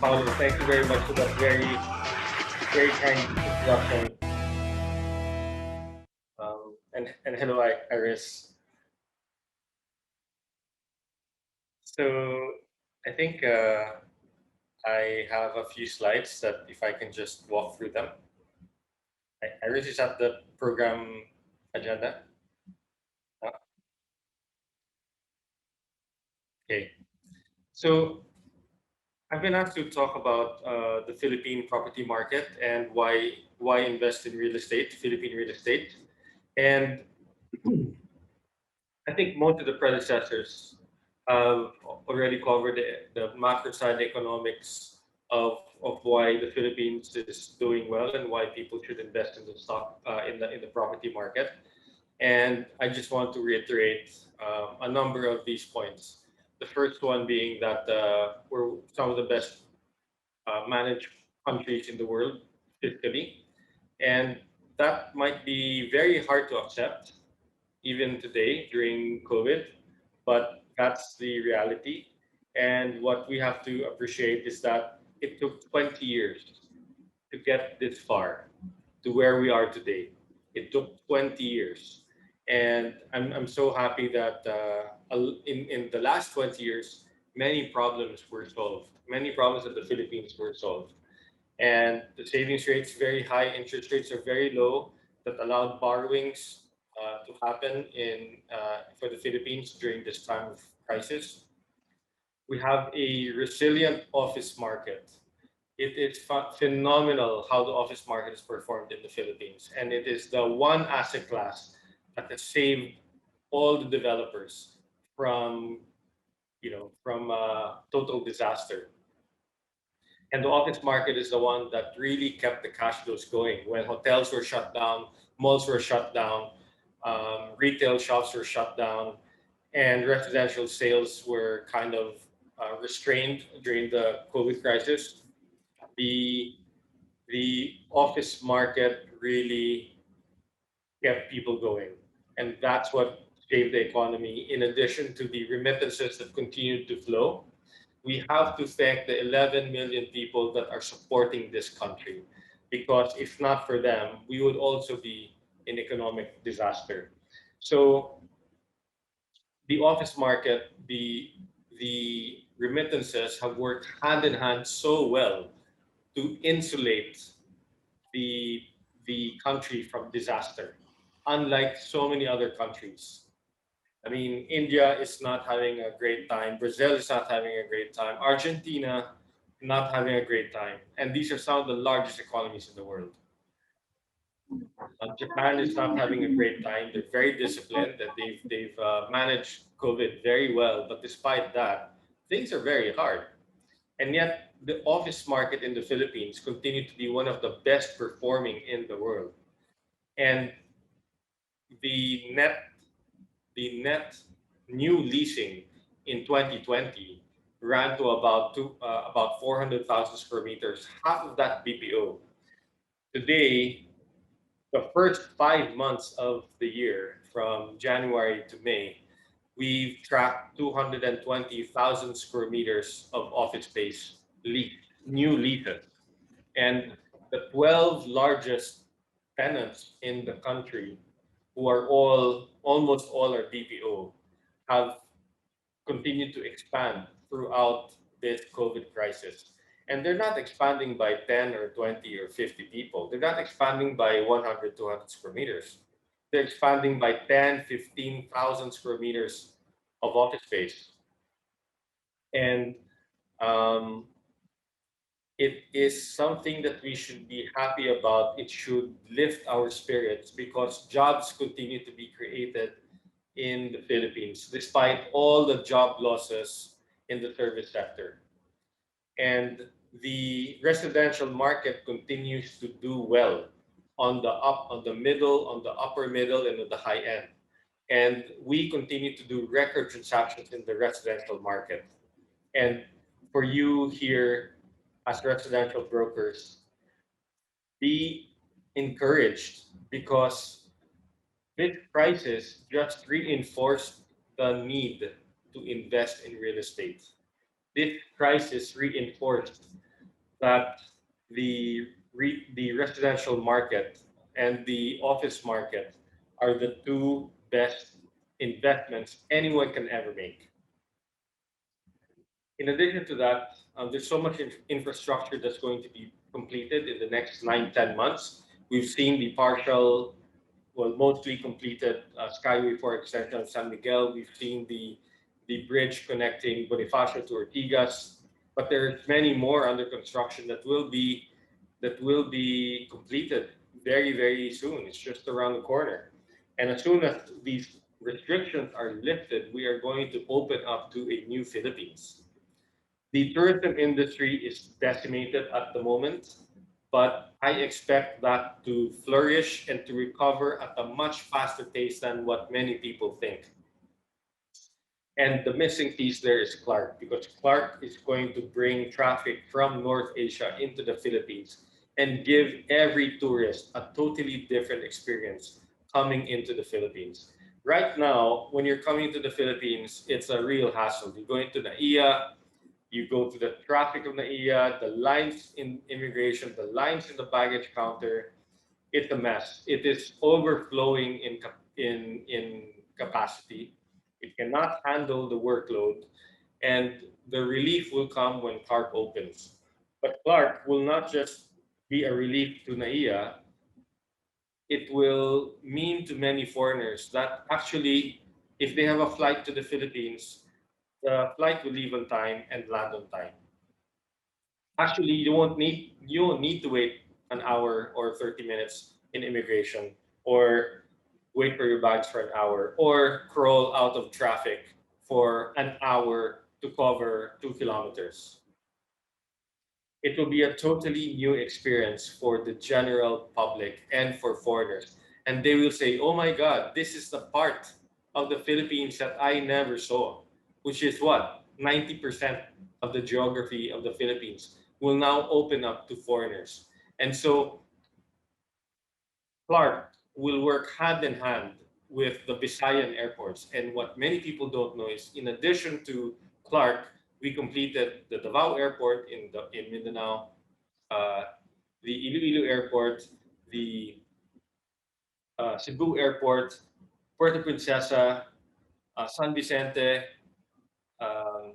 Paulo, thank you very much for that very kind introduction. And hello, Iris. So I think I have a few slides that if I can just walk through them. Iris is at the program agenda. Uh, Okay. So I've been asked to talk about the Philippine property market and why invest in real estate, Philippine real estate, and I think most of the predecessors have already covered the macro side economics of why the Philippines is doing well and why people should invest in the stock in the property market. And I just want to reiterate a number of these points. The first one being that we're some of the best managed countries in the world fiscally, and that might be very hard to accept even today during COVID, but that's the reality. And what we have to appreciate is that it took 20 years to get this far to where we are today. It took 20 years. And I'm so happy that in the last 20 years, many problems were solved. Many problems in the Philippines were solved. And the savings rates very high, interest rates are very low, that allowed borrowings to happen in for the Philippines during this time of crisis. We have a resilient office market. It is phenomenal how the office market is performed in the Philippines, and it is the one asset class that has saved all the developers from total disaster. And the office market is the one that really kept the cash flows going when hotels were shut down, malls were shut down, retail shops were shut down, and residential sales were kind of restrained during the COVID crisis. The the office market really kept people going, and that's what saved the economy. In addition to the remittances that continued to flow, we have to thank the 11 million people that are supporting this country, because if not for them, we would also be in economic disaster. So the office market, the remittances have worked hand in hand so well to insulate the the country from disaster, unlike so many other countries. I mean, India is not having a great time. Brazil is not having a great time. Argentina not having a great time. And these are some of the largest economies in the world. Japan is not having a great time. They're very disciplined, and they've managed COVID very well. But despite that, things are very hard. And yet, the office market in the Philippines continued to be one of the best performing in the world. And the net the net new leasing in 2020 ran to about 400,000 square meters, half of that BPO. Today, the first 5 months of the year, from January to May, we've tracked 220,000 square meters of office space new leases. And the 12 largest tenants in the country, who are almost all are BPO, have continued to expand throughout this COVID crisis. And they're not expanding by 10 or 20 or 50 people. They're not expanding by 100, 200 square meters. They're expanding by 10, 15,000 square meters of office space. And um, it is something that we should be happy about. It should lift our spirits because jobs continue to be created in the Philippines, despite all the job losses in the service sector. And the residential market continues to do well on the middle, on the upper middle, and on the high end. And we continue to do record transactions in the residential market. And for you here as residential brokers, be encouraged because this crisis just reinforced the need to invest in real estate. This crisis reinforced that the residential market and the office market are the two best investments anyone can ever make. In addition to that, there's so much infrastructure that's going to be completed in the next 9, 10 months. We've seen the partial, well, mostly completed Skyway 4 extension of San Miguel. We've seen the bridge connecting Bonifacio to Ortigas, but there's many more under construction that will be completed very, very soon. It's just around the corner. And as soon as these restrictions are lifted, we are going to open up to a new Philippines. The tourism industry is decimated at the moment, but I expect that to flourish and to recover at a much faster pace than what many people think. And the missing piece there is Clark, because Clark is going to bring traffic from North Asia into the Philippines and give every tourist a totally different experience coming into the Philippines. Right now, when you're coming to the Philippines, it's a real hassle. You go into NAIA, you go to the traffic of NAIA, the lines in immigration, the lines in the baggage counter. It's a mess. It is overflowing in capacity. It cannot handle the workload, and the relief will come when Clark opens. But Clark will not just be a relief to NAIA, it will mean to many foreigners that actually, if they have a flight to the Philippines, the flight will leave on time and land on time. Actually, you won't need to wait an hour or 30 minutes in immigration, or wait for your bags for an hour, or crawl out of traffic for an hour to cover 2 kilometers. It will be a totally new experience for the general public and for foreigners. And they will say, oh my God, this is the part of the Philippines that I never saw, which is what? 90% of the geography of the Philippines will now open up to foreigners. And so Clark will work hand in hand with the Visayan airports. And what many people don't know is, in addition to Clark, we completed the Davao Airport in Mindanao, uh, the Iloilo Airport, the Cebu Airport, Puerto Princesa, San Vicente, um,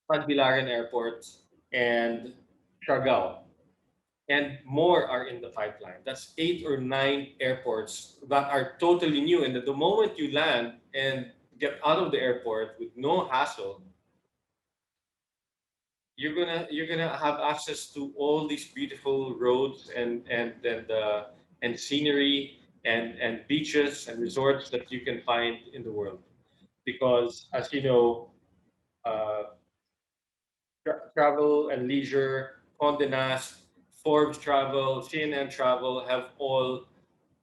Tagbilaran Airport, and Siargao. And more are in the pipeline. That's 8 or 9 airports that are totally new. And the moment you land and get out of the airport with no hassle, you're gonna have access to all these beautiful roads and scenery and beaches and resorts that you can find in the world. Because as you know, uh, Travel and Leisure, Condé Nast, Forbes Travel, CNN Travel have all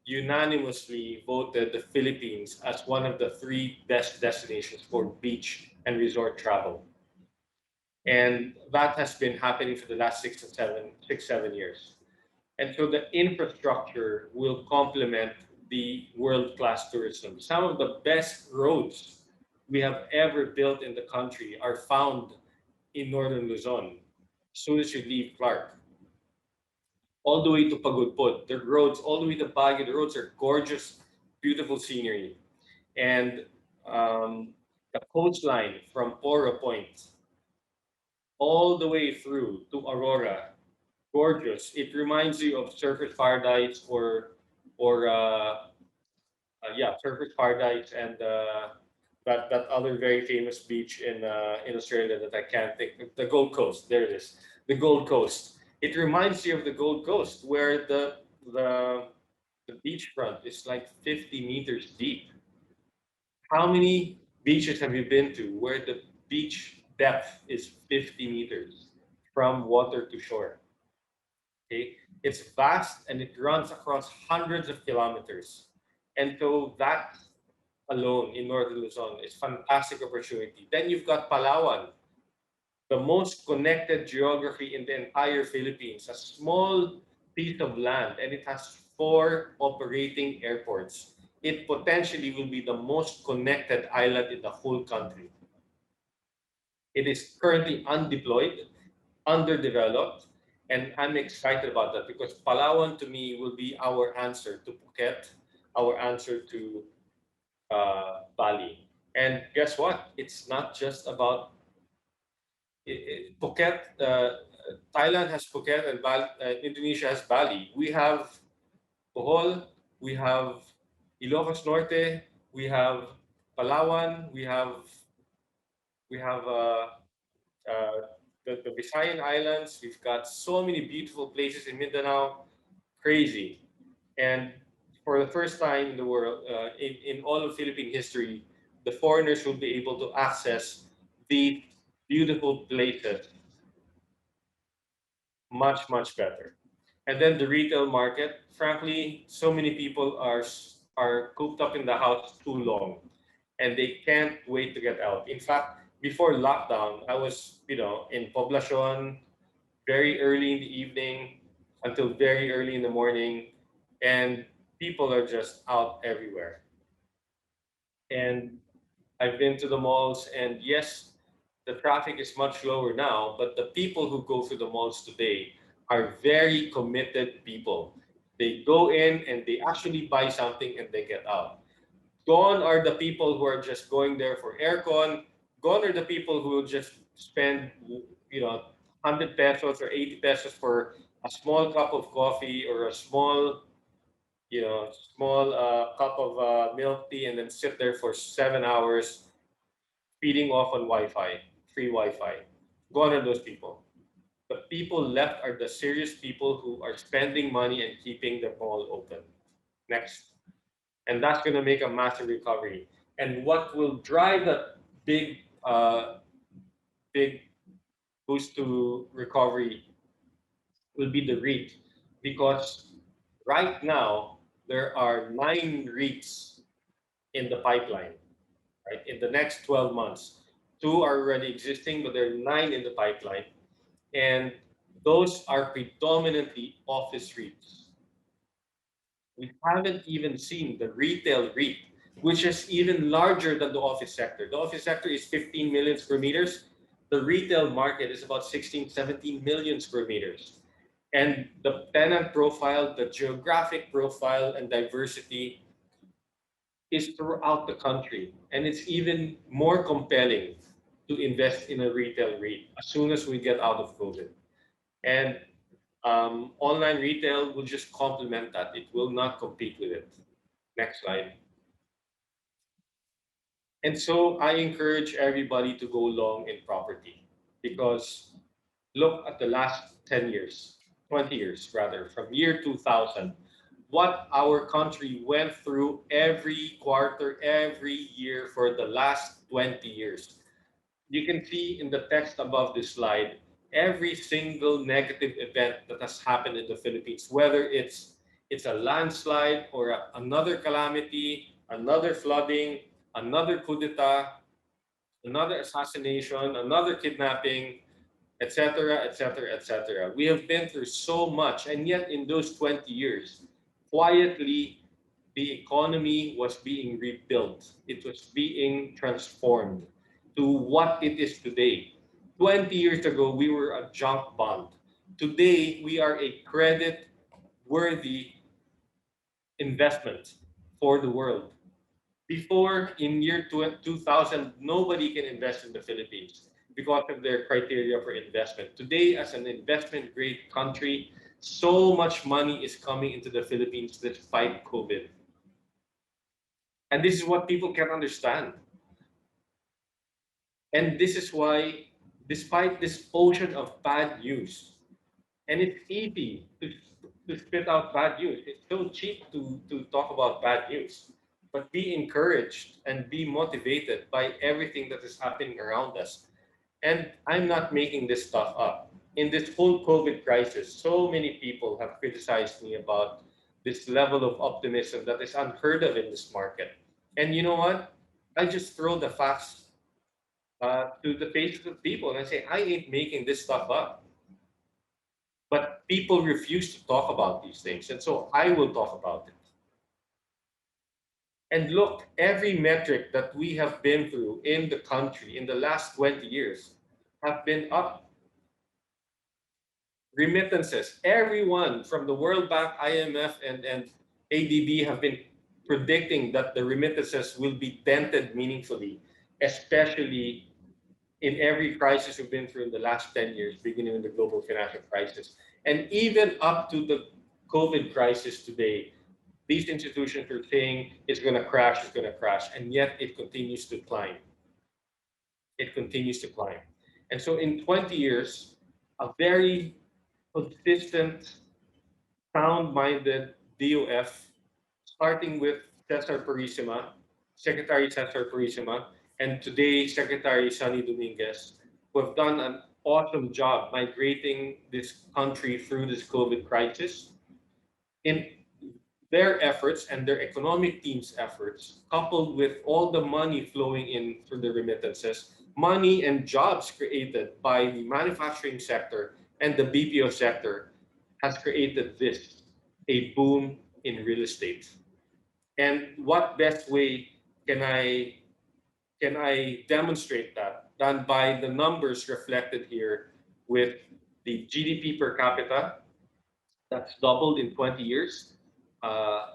unanimously voted the Philippines as one of the three best destinations for beach and resort travel. And that has been happening for the last 6, 7 years. And so the infrastructure will complement the world-class tourism. Some of the best roads we have ever built in the country are found in northern Luzon. As soon as you leave Clark, all the way to Pagudpod, the roads, all the way to Baguio, the roads are gorgeous, beautiful scenery. And the coastline from Oro Point all the way through to Aurora, gorgeous. It reminds you of Surfers Paradise or Surfers Paradise and that other very famous beach in Australia that I can't think. The Gold Coast. There it is. The Gold Coast. It reminds you of the Gold Coast, where the the beachfront is like 50 meters deep. How many beaches have you been to where the beach depth is 50 meters from water to shore? Okay, it's vast and it runs across hundreds of kilometers, and so that alone in northern Luzon is fantastic opportunity. Then you've got Palawan, the most connected geography in the entire Philippines, a small piece of land, and it has 4 operating airports. It potentially will be the most connected island in the whole country. It is currently undeployed, underdeveloped, and I'm excited about that because Palawan to me will be our answer to Phuket, our answer to Bali. And guess what? It's not just about Phuket. Thailand has Phuket and Indonesia has Bali. We have Bohol, we have Ilocos Norte, we have Palawan, we have the Visayan Islands. We've got so many beautiful places in Mindanao, crazy. And for the first time in the world, in all of Philippine history, the foreigners will be able to access the beautiful places much, much better. And then the retail market, frankly, so many people are cooped up in the house too long and they can't wait to get out. In fact, before lockdown, I was, in Poblacion very early in the evening until very early in the morning, and people are just out everywhere. And I've been to the malls, and yes, the traffic is much lower now, but the people who go through the malls today are very committed people. They go in and they actually buy something and they get out. Gone are the people who are just going there for aircon. Gone are the people who will just spend, 100 pesos or 80 pesos for a small cup of coffee or a small cup of milk tea and then sit there for 7 hours feeding off on Wi-Fi, free Wi-Fi. Gone are those people. The people left are the serious people who are spending money and keeping the mall open. Next. And that's going to make a massive recovery. And what will drive that big, big boost to recovery will be the REIT, because right now there are 9 REITs in the pipeline. Right, in the next 12 months, 2 are already existing, but there are 9 in the pipeline, and those are predominantly office REITs. We haven't even seen the retail REIT, which is even larger than the office sector. The office sector is 15 million square meters. The retail market is about 16, 17 million square meters. And the tenant profile, the geographic profile, and diversity is throughout the country. And it's even more compelling to invest in a retail REIT as soon as we get out of COVID. And online retail will just complement that. It will not compete with it. Next slide. And so I encourage everybody to go long in property because look at the last 10 years, 20 years rather, from year 2000, what our country went through every quarter, every year for the last 20 years. You can see in the text above this slide every single negative event that has happened in the Philippines, whether it's a landslide or another calamity, another flooding, another coup d'etat, another assassination, another kidnapping, etc., etc., etc. We have been through so much, and yet in those 20 years, quietly, the economy was being rebuilt. It was being transformed to what it is today. 20 years ago, we were a junk bond. Today, we are a credit worthy investment for the world. Before, in year 2000, nobody can invest in the Philippines because of their criteria for investment. Today, as an investment grade country, so much money is coming into the Philippines despite COVID. And this is what people can understand. And this is why, despite this ocean of bad news, and it's easy to spit out bad news. It's so cheap to talk about bad news. But be encouraged and be motivated by everything that is happening around us. And I'm not making this stuff up. In this whole COVID crisis, so many people have criticized me about this level of optimism that is unheard of in this market. And you know what? I just throw the facts to the faces of people and I say, I ain't making this stuff up. But people refuse to talk about these things. And so I will talk about it. And look, every metric that we have been through in the country in the last 20 years, have been up. Remittances, everyone from the World Bank, IMF, and ADB have been predicting that the remittances will be dented meaningfully, especially in every crisis we've been through in the last 10 years, beginning with the global financial crisis. And even up to the COVID crisis today, these institutions are saying it's going to crash, it's going to crash, and yet it continues to climb. It continues to climb. And so in 20 years, a very consistent, sound-minded DOF, starting with Cesar Purisima, Secretary Cesar Purisima, and today Secretary Sunny Dominguez, who have done an awesome job migrating this country through this COVID crisis. In their efforts and their economic team's efforts, coupled with all the money flowing in through the remittances, money and jobs created by the manufacturing sector and the BPO sector, has created this, a boom in real estate. And what best way can I demonstrate that than by the numbers reflected here with the GDP per capita that's doubled in 20 years. Uh,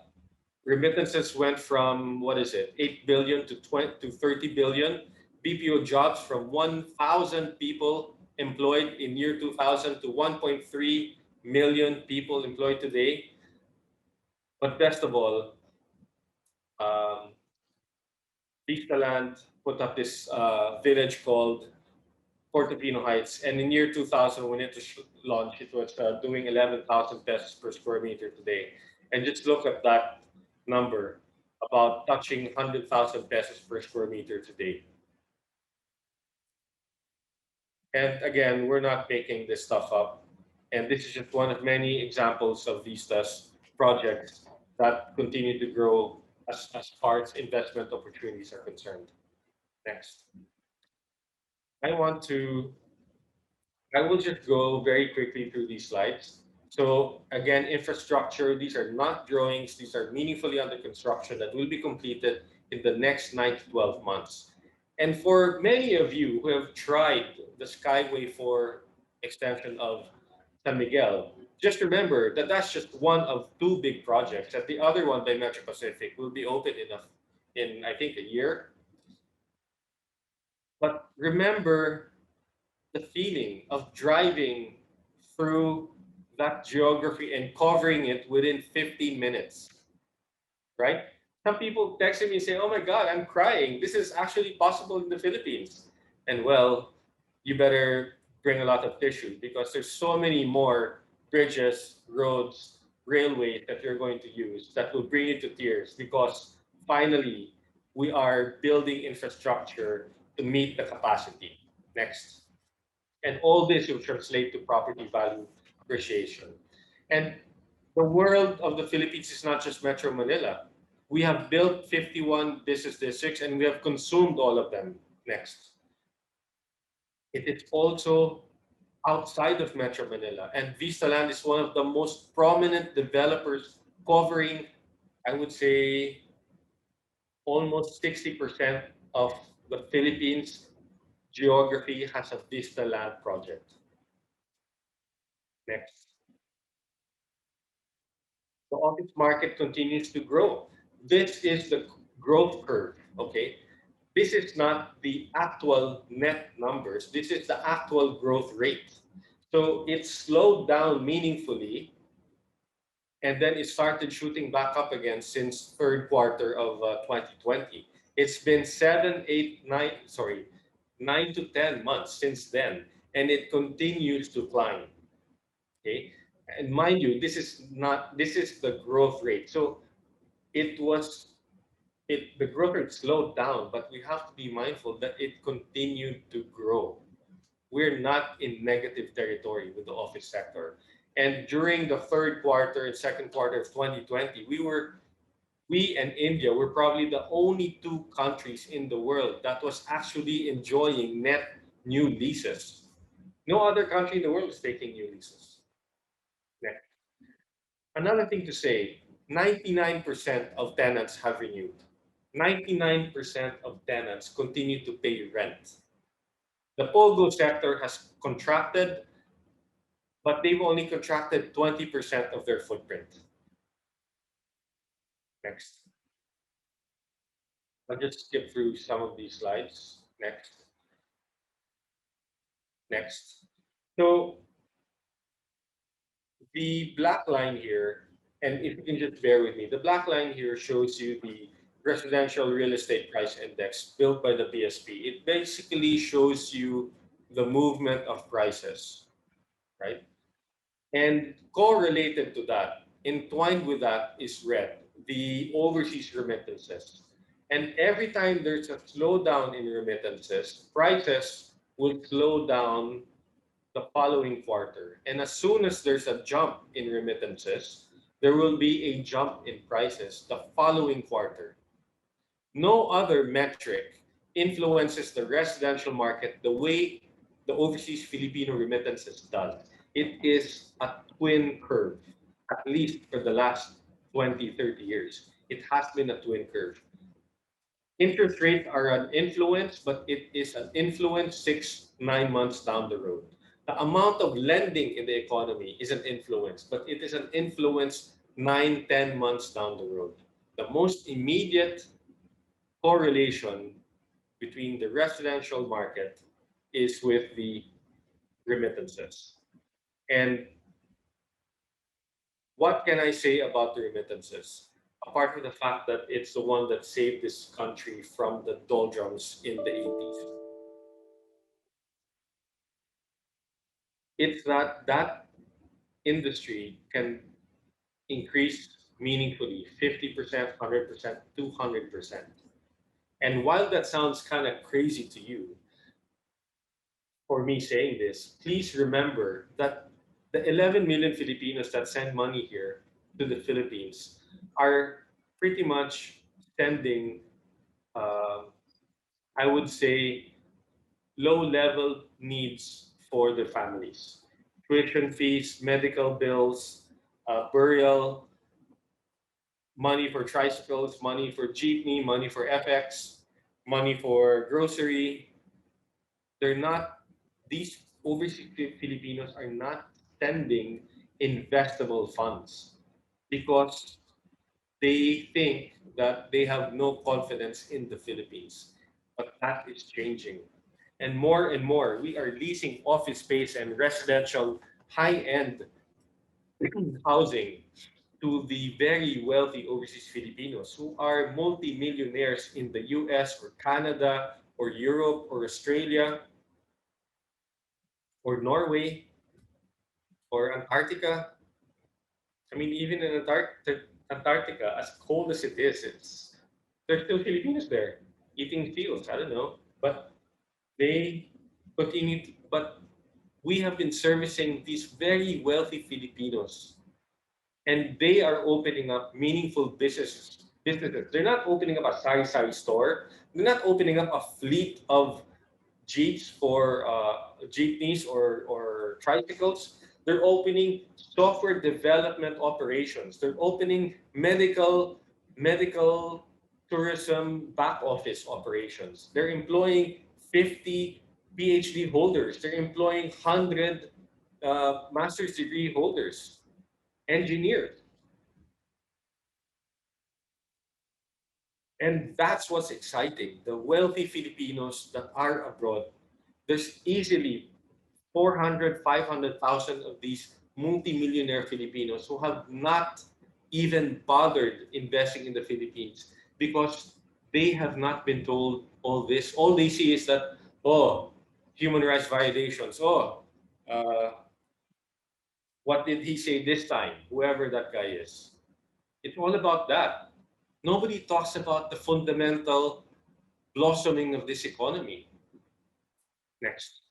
Remittances went from, what is it, 8 billion to 20 to 30 billion. BPO jobs from 1,000 people employed in year 2000 to 1.3 million people employed today. But best of all, um, Land put up this village called Portofino Heights. And in year 2000, when it was launched, it was doing 11,000 pesos per square meter today. And just look at that number, about touching 100,000 pesos per square meter today. And again, we're not making this stuff up. And this is just one of many examples of Vista's projects that continue to grow as far as investment opportunities are concerned. Next. I want to I will just go very quickly through these slides. So again, infrastructure, these are not drawings, these are meaningfully under construction that will be completed in the next 9 to 12 months. And for many of you who have tried the Skyway 4 extension of San Miguel, just remember that that's just one of two big projects, that the other one by Metro Pacific will be open in I think a year. But remember the feeling of driving through that geography and covering it within 15 minutes, right? Some people text me and say, "Oh my God, I'm crying. This is actually possible in the Philippines." And well, you better bring a lot of tissue because there's so many more bridges, roads, railways that you're going to use that will bring you to tears because finally we are building infrastructure to meet the capacity. Next. And all this will translate to property value appreciation. And the world of the Philippines is not just Metro Manila. We have built 51 business districts and we have consumed all of them. Next. It is also outside of Metro Manila. And Vista Land is one of the most prominent developers covering, I would say, almost 60% of the Philippines geography has a Vista Land project. Next. The office market continues to grow. This is the growth curve, okay? This is not the actual net numbers. This is the actual growth rate. So it slowed down meaningfully and then it started shooting back up again since third quarter of 2020. It's been 9 to 10 months since then, and it continues to climb. Okay, and mind you, this is the growth rate. So it was the growth rate slowed down, but we have to be mindful that it continued to grow. We're not in negative territory with the office sector. And during the third quarter and second quarter of 2020, we and India were probably the only two countries in the world that was actually enjoying net new leases. No other country in the world is taking new leases. Next. Another thing to say, 99% of tenants have renewed. 99% of tenants continue to pay rent. The POGO sector has contracted, but they've only contracted 20% of their footprint. Next. I'll just skip through some of these slides. Next. Next. So the black line here, and if you can just bear with me, the black line here shows you the residential real estate price index built by the BSP. It basically shows you the movement of prices, right? And correlated to that, entwined with that is red, the overseas remittances. And every time there's a slowdown in remittances, prices will slow down the following quarter. And as soon as there's a jump in remittances, there will be a jump in prices the following quarter. No other metric influences the residential market the way the overseas Filipino remittances does. It is a twin curve, at least for the last 20, 30 years. It has been a twin curve. Interest rates are an influence, but it is an influence 6, 9 months down the road. The amount of lending in the economy is an influence, but it is an influence 9, 10 months down the road. The most immediate correlation between the residential market is with the remittances. And what can I say about the remittances? Apart from the fact that it's the one that saved this country from the doldrums in the 80s. It's that that industry can increase meaningfully 50%, 100%, 200%. And while that sounds kind of crazy to you, for me saying this, please remember that the 11 million Filipinos that send money here to the Philippines are pretty much sending, uh, I would say, low level needs for their families. Tuition fees, medical bills, burial, money for tricycles, money for jeepney, money for FX, money for grocery. They're not, these overseas Filipinos are not sending investable funds because they think that they have no confidence in the Philippines. But that is changing. And more, we are leasing office space and residential high-end housing to the very wealthy overseas Filipinos who are multi-millionaires in the US or Canada or Europe or Australia or Norway or Antarctica. I mean, even in Antarctica, as cold as it is, there's still Filipinos there eating seals. I don't know, but they continue. But we have been servicing these very wealthy Filipinos, and they are opening up meaningful businesses. They're not opening up a sari-sari store. They're not opening up a fleet of jeeps for jeepneys or tricycles. They're opening software development operations. They're opening medical tourism back office operations. They're employing 50 PhD holders. They're employing 100 master's degree holders, engineers. And that's what's exciting. The wealthy Filipinos that are abroad, there's easily 400, 500,000 of these multimillionaire Filipinos who have not even bothered investing in the Philippines because they have not been told all this. All they see is that, oh, human rights violations. Oh, uh, what did he say this time? Whoever that guy is. It's all about that. Nobody talks about the fundamental blossoming of this economy. Next.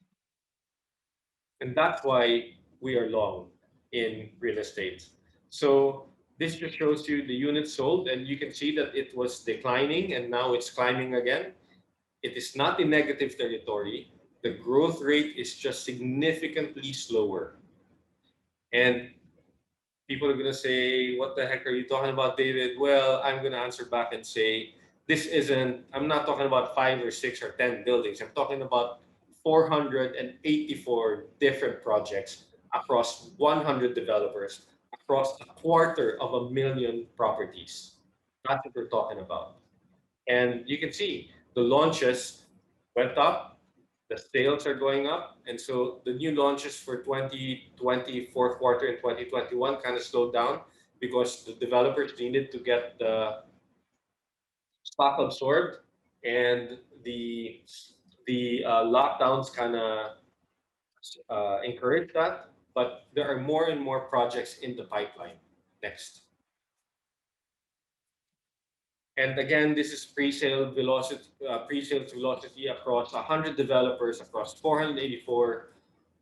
And that's why we are long in real estate. So this just shows you the units sold, and you can see that it was declining and now it's climbing again. It is not in negative territory. The growth rate is just significantly slower. And people are going to say, what the heck are you talking about, David? Well, I'm going to answer back and say, I'm not talking about 5 or 6 or 10 buildings. I'm talking about 484 different projects across 100 developers, across a quarter of a million properties. That's what we're talking about. And you can see the launches went up, the sales are going up. And so the new launches for 2020, fourth quarter in 2021 kind of slowed down because the developers needed to get the stock absorbed and the lockdowns kind of encourage that. But there are more and more projects in the pipeline. Next. And again, this is pre-sales velocity across 100 developers, across 484,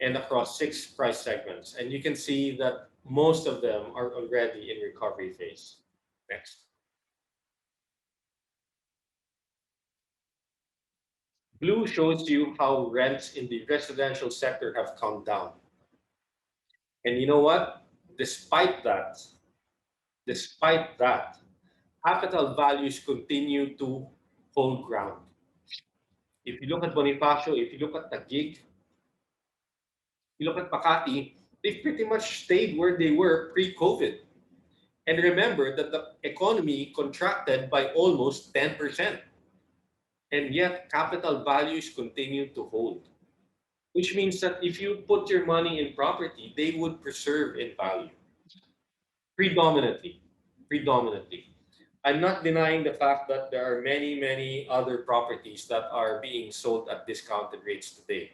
and across 6 price segments. And you can see that most of them are already in recovery phase. Next. Blue shows you how rents in the residential sector have come down. And you know what? Despite that, despite that, capital values continue to hold ground. If you look at Bonifacio, if you look at Taguig, you look at Makati, they've pretty much stayed where they were pre-COVID. And remember that the economy contracted by almost 10%. And yet capital values continue to hold, which means that if you put your money in property, they would preserve in value. Predominantly. Predominantly. I'm not denying the fact that there are many, many other properties that are being sold at discounted rates today.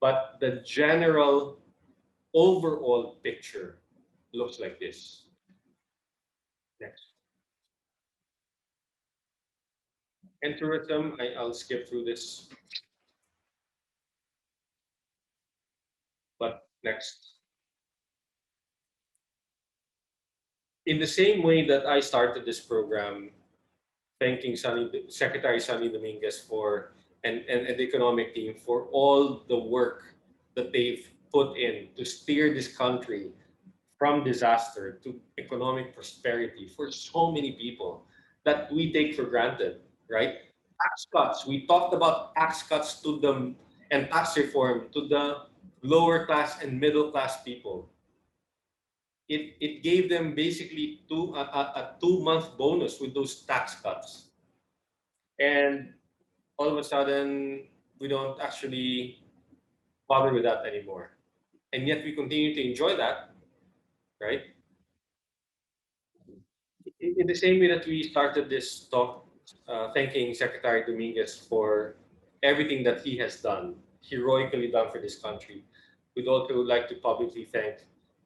But the general overall picture looks like this. Next. And tourism, I'll skip through this, but next. In the same way that I started this program, thanking Secretary Sunny Dominguez for and the economic team for all the work that they've put in to steer this country from disaster to economic prosperity for so many people that we take for granted, right? Tax cuts. We talked about tax cuts to the and tax reform to the lower class and middle class people. It gave them basically a 2 month bonus with those tax cuts. And all of a sudden, we don't actually bother with that anymore. And yet we continue to enjoy that, right? In the same way that we started this talk, thanking Secretary Dominguez for everything that he has done, heroically done for this country, we'd also like to publicly thank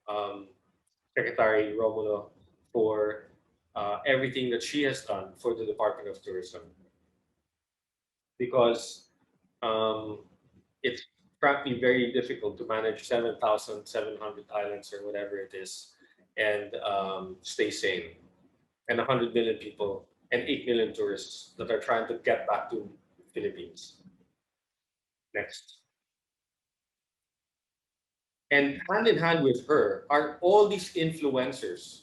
um, Secretary Romulo for everything that she has done for the Department of Tourism. Because it's frankly very difficult to manage 7,700 islands or whatever it is and stay sane. And 100 million people and 8 million tourists that are trying to get back to Philippines. Next. And hand in hand with her are all these influencers.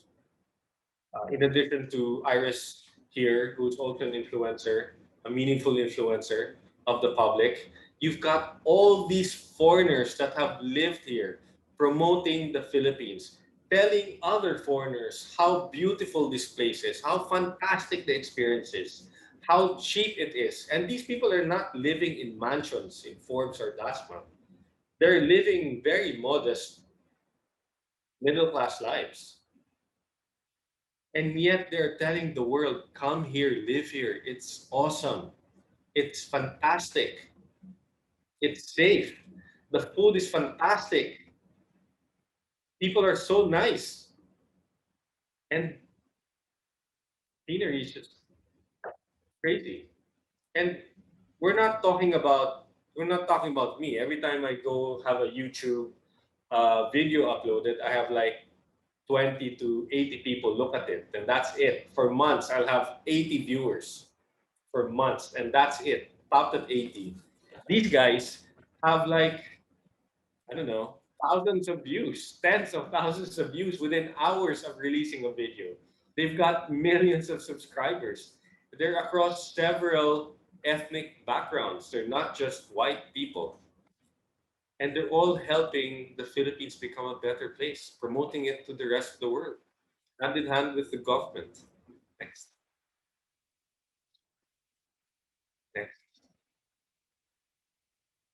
In addition to Iris here, who's also an influencer, a meaningful influencer of the public, you've got all these foreigners that have lived here promoting the Philippines, telling other foreigners how beautiful this place is, how fantastic the experience is, how cheap it is. And these people are not living in mansions in Forbes or Dasma. They're living very modest middle class lives. And yet they're telling the world, come here, live here. It's awesome. It's fantastic. It's safe. The food is fantastic. People are so nice. And scenery is just crazy. And we're not talking about me. Every time I go have a YouTube video uploaded, I have like 20 to 80 people look at it, and that's it. For months, I'll have 80 viewers for months, and that's it. Topped at 80. These guys have like, I don't know, thousands of views, tens of thousands of views within hours of releasing a video. They've got millions of subscribers. They're across several ethnic backgrounds. They're not just white people. And they're all helping the Philippines become a better place, promoting it to the rest of the world, hand in hand with the government. Next, next,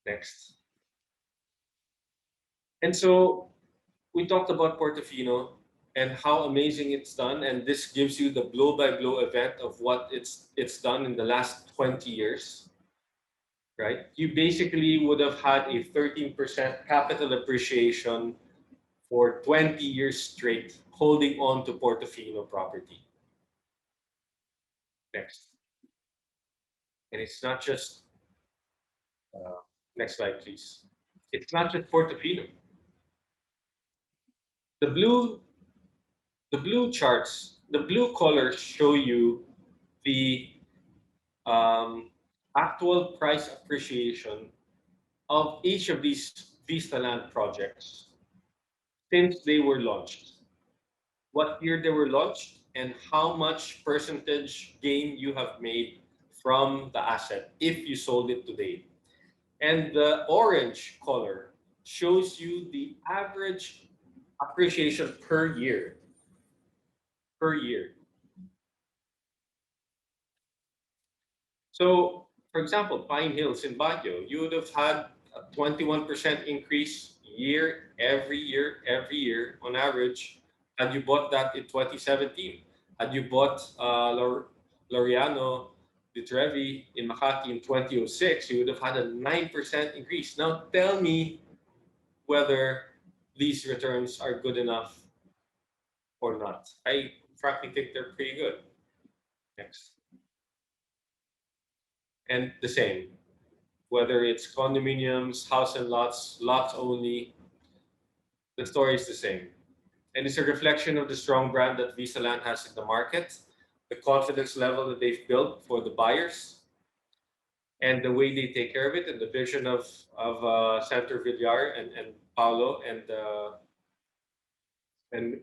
next. And so we talked about Portofino and how amazing it's done, and this gives you the blow-by-blow event of what it's done in the last 20 years, right? You basically would have had a 13% capital appreciation for 20 years straight, holding on to Portofino property. Next. And it's not just, uh, next slide, please. It's not just Portofino. The blue, the blue charts, the blue colors show you the actual price appreciation of each of these Vista Land projects since they were launched. What year they were launched and how much percentage gain you have made from the asset if you sold it today. And the orange color shows you the average appreciation per year. Per year. So, for example, Pine Hills in Baguio, you would have had a 21% increase every year on average had you bought that in 2017. Had you bought Laureano de Trevi in Makati in 2006, you would have had a 9% increase. Now tell me whether these returns are good enough or not. I frankly think they're pretty good. Next. And the same, whether it's condominiums, house and lots, lots only, the story is the same. And it's a reflection of the strong brand that Visa Land has in the market, the confidence level that they've built for the buyers, and the way they take care of it, and the vision of Senator Villar and Paulo and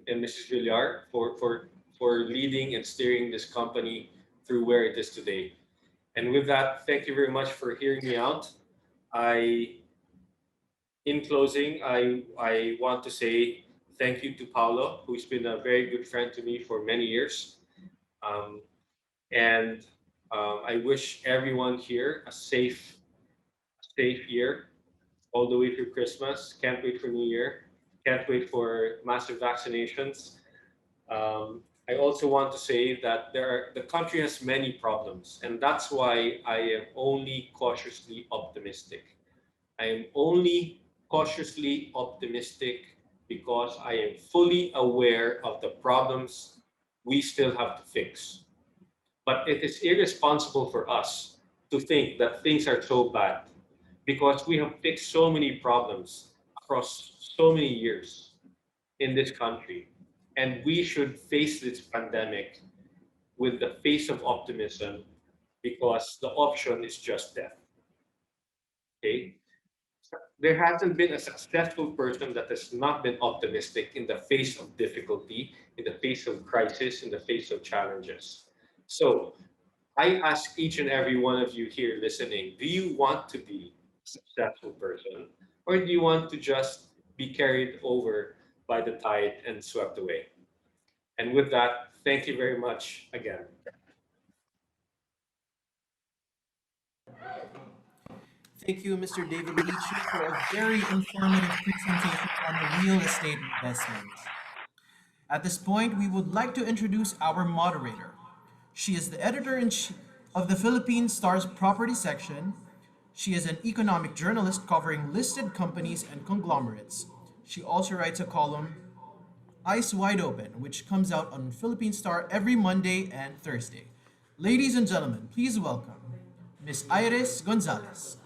Mrs. Villar for leading and steering this company through where it is today. And with that, thank you very much for hearing me out. In closing, I want to say thank you to Paulo, who's been a very good friend to me for many years. Um, and I wish everyone here a safe year all the way through Christmas. Can't wait for New Year. Can't wait for massive vaccinations. I also want to say that the country has many problems, and that's why I am only cautiously optimistic. I am only cautiously optimistic because I am fully aware of the problems we still have to fix. But it is irresponsible for us to think that things are so bad because we have fixed so many problems across so many years in this country. And we should face this pandemic with the face of optimism because the option is just death. Okay? There hasn't been a successful person that has not been optimistic in the face of difficulty, in the face of crisis, in the face of challenges. So I ask each and every one of you here listening, do you want to be a successful person or do you want to just be carried over by the tide and swept away? And with that, thank you very much again. Thank you, Mr. David Leechiu, for a very informative presentation on real estate investment. At this point, we would like to introduce our moderator. She is the editor-in-chief of the Philippine Star's property section. She is an economic journalist covering listed companies and conglomerates. She also writes a column, Eyes Wide Open, which comes out on Philippine Star every Monday and Thursday. Ladies and gentlemen, please welcome Miss Iris Gonzalez.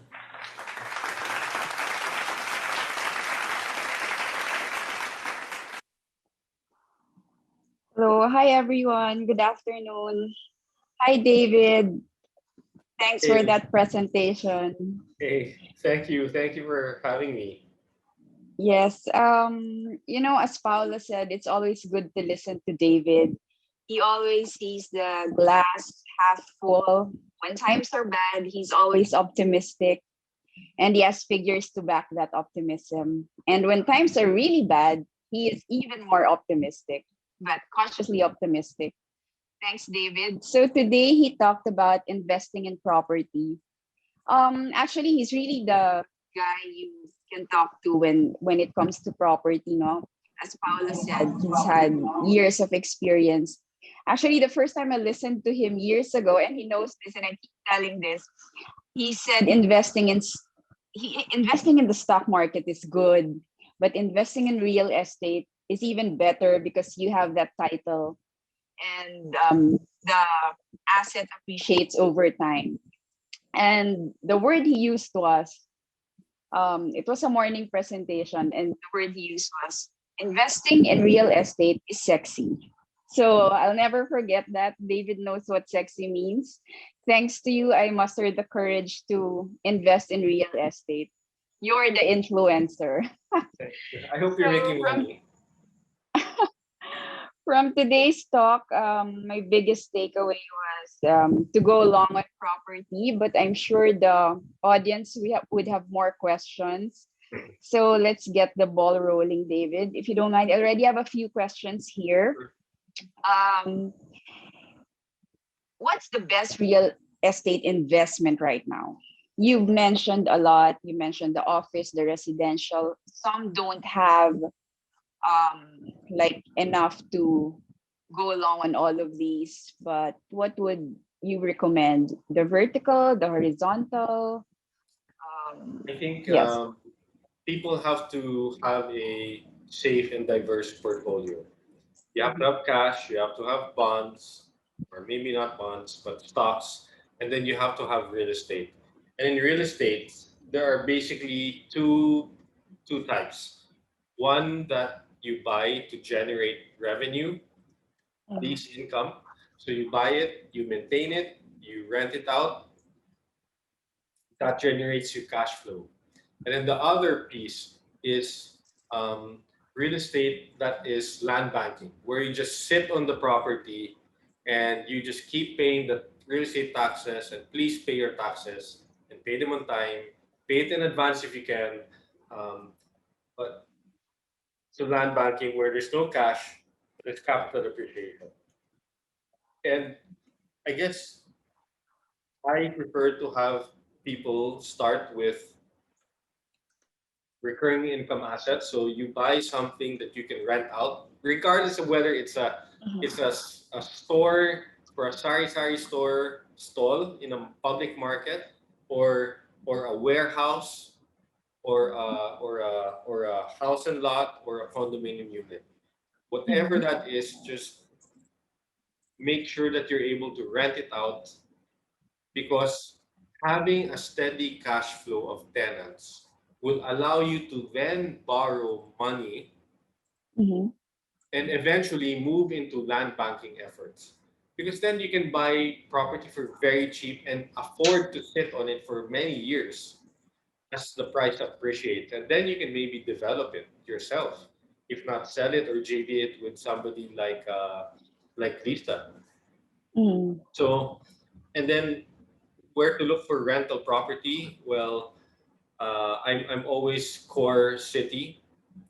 Hello, hi everyone. Good afternoon. Hi David. Thanks for Hey, that presentation. hey, thank you. Thank you for having me. Yes, as Paula said, it's always good to listen to David. He always sees the glass half full When times are bad, he's always optimistic and he has figures to back that optimism. And when times are really bad, he is even more optimistic, but cautiously optimistic. Thanks, David. So today he talked about investing in property. Actually, he's really the guy you can talk to when it comes to property, no? As Paula said, he's had years of experience. Actually, the first time I listened to him years ago, and he knows this, and I keep telling this, he said investing in the stock market is good, but investing in real estate is even better because you have that title and the asset appreciates over time. And the word he used was, it was a morning presentation, and the word he used was, investing in real estate is sexy. So I'll never forget that. David knows what sexy means. Thanks to you, I mustered the courage to invest in real estate. You're the influencer. I hope you're So making money. from today's talk, my biggest takeaway was to go along with property, but I'm sure the audience would have more questions. So let's get the ball rolling, David. If you don't mind, I already have a few questions here. Um, what's the best real estate investment right now? You've mentioned a lot. You mentioned the office, the residential. Some don't have like enough to go along on all of these, but what would you recommend? The vertical, the horizontal? I think Yes. people have to have a safe and diverse portfolio. You have to Mhm. have cash, you have to have bonds, or maybe not bonds, but stocks, and then you have to have real estate. And in real estate, there are basically two types. One that you buy to generate revenue, Mhm. lease income. So you buy it, you maintain it, you rent it out, that generates you cash flow. And then the other piece is um, real estate that is land banking, where you just sit on the property and you just keep paying the real estate taxes, and please pay your taxes and pay them on time. Pay it in advance if you can. Um, but so land banking where there's no cash, there's capital appreciation. And I guess I prefer to have people start with recurring income assets. So you buy something that you can rent out, regardless of whether it's a store for a sari store stall in a public market, or a warehouse, or a house and lot, or a condominium unit. Whatever Mhm. that is, just make sure that you're able to rent it out, because having a steady cash flow of tenants will allow you to then borrow money Mhm. and eventually move into land banking efforts. Because then you can buy property for very cheap and afford to sit on it for many years as the price appreciates. And then you can maybe develop it yourself, if not sell it or JV it with somebody like Lisa. Mhm. So, and then where to look for rental property? Well, I'm always core city.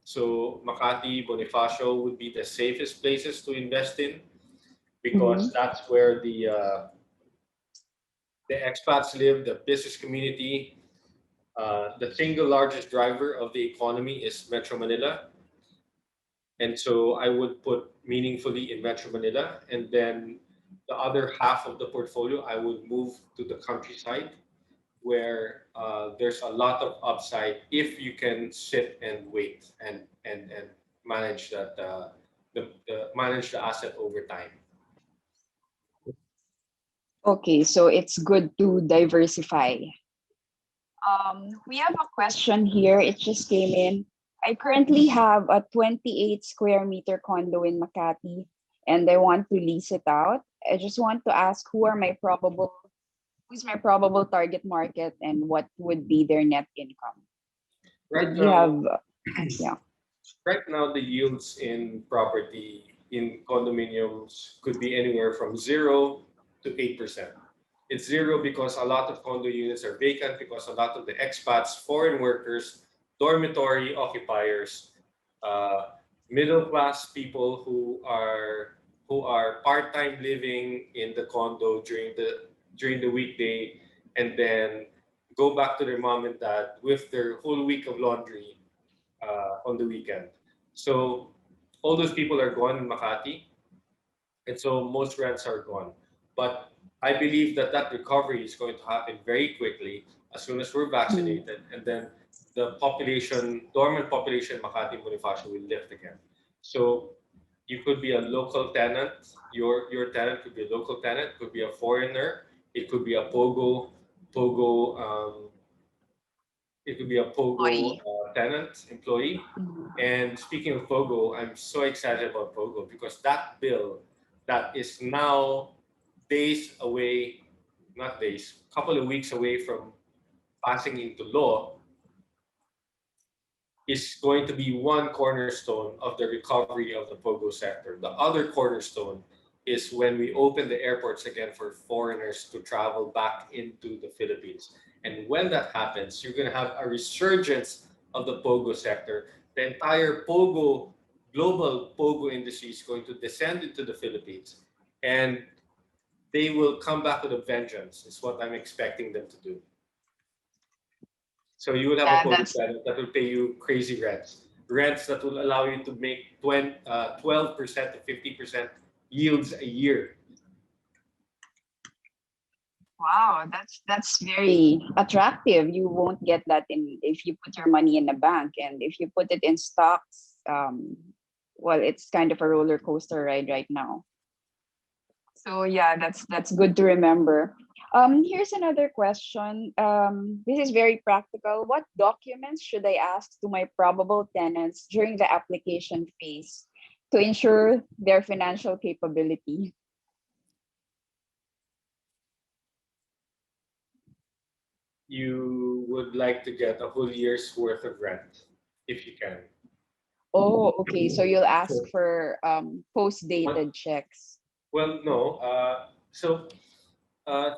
So Makati, Bonifacio would be the safest places to invest in, because Mhm. that's where the expats live, the business community. The single largest driver of the economy is Metro Manila. And so I would put meaningfully in Metro Manila. And then the other half of the portfolio, I would move to the countryside, where there's a lot of upside if you can sit and wait and manage the manage the asset over time. Okay, so it's good to diversify. We have a question here. It just came in. I currently have a 28 square meter condo in Makati and I want to lease it out. I just want to ask who's my probable target market and what would be their net income? Right Would you have, now, yeah. right now the yields in property in condominiums could be anywhere from 0 to 8%. It's zero because a lot of condo units are vacant because a lot of the expats, foreign workers, dormitory occupiers, middle class people who are part-time living in the condo during the weekday, and then go back to their mom and dad with their whole week of laundry on the weekend. So all those people are gone in Makati, and so most rents are gone. But I believe that that recovery is going to happen very quickly as soon as we're Mm. vaccinated, and then the population, dormant population, Makati and Bonifacio will lift again. So you could be a local tenant. Your tenant could be a local tenant, could be a foreigner. It could be a pogo. It could be a pogo Employee. tenant employee. Mm. And speaking of pogo, I'm so excited about pogo because that bill that is now days away, not days, couple of weeks away from passing into law, is going to be one cornerstone of the recovery of the pogo sector. The other cornerstone is when we open the airports again for foreigners to travel back into the Philippines. And when that happens, you're going to have a resurgence of the pogo sector. The entire global pogo industry is going to descend into the Philippines, and they will come back with a vengeance, is what I'm expecting them to do. So you will have a Yeah, pogo that's tenant that will pay you crazy rents that will allow you to make 12% to 50% yields a year. wow. That's very attractive. You won't get that in if you put your money in a bank, and if you put it in stocks. Well, it's kind of a roller coaster ride right now. So yeah, that's good to remember. Here's another question. This is very practical. What documents should I ask to my probable tenants during the application phase to ensure their financial capability? You would like to get a whole year's worth of rent if you can. Oh, okay. So you'll ask So for what? post-dated checks. Well, no. So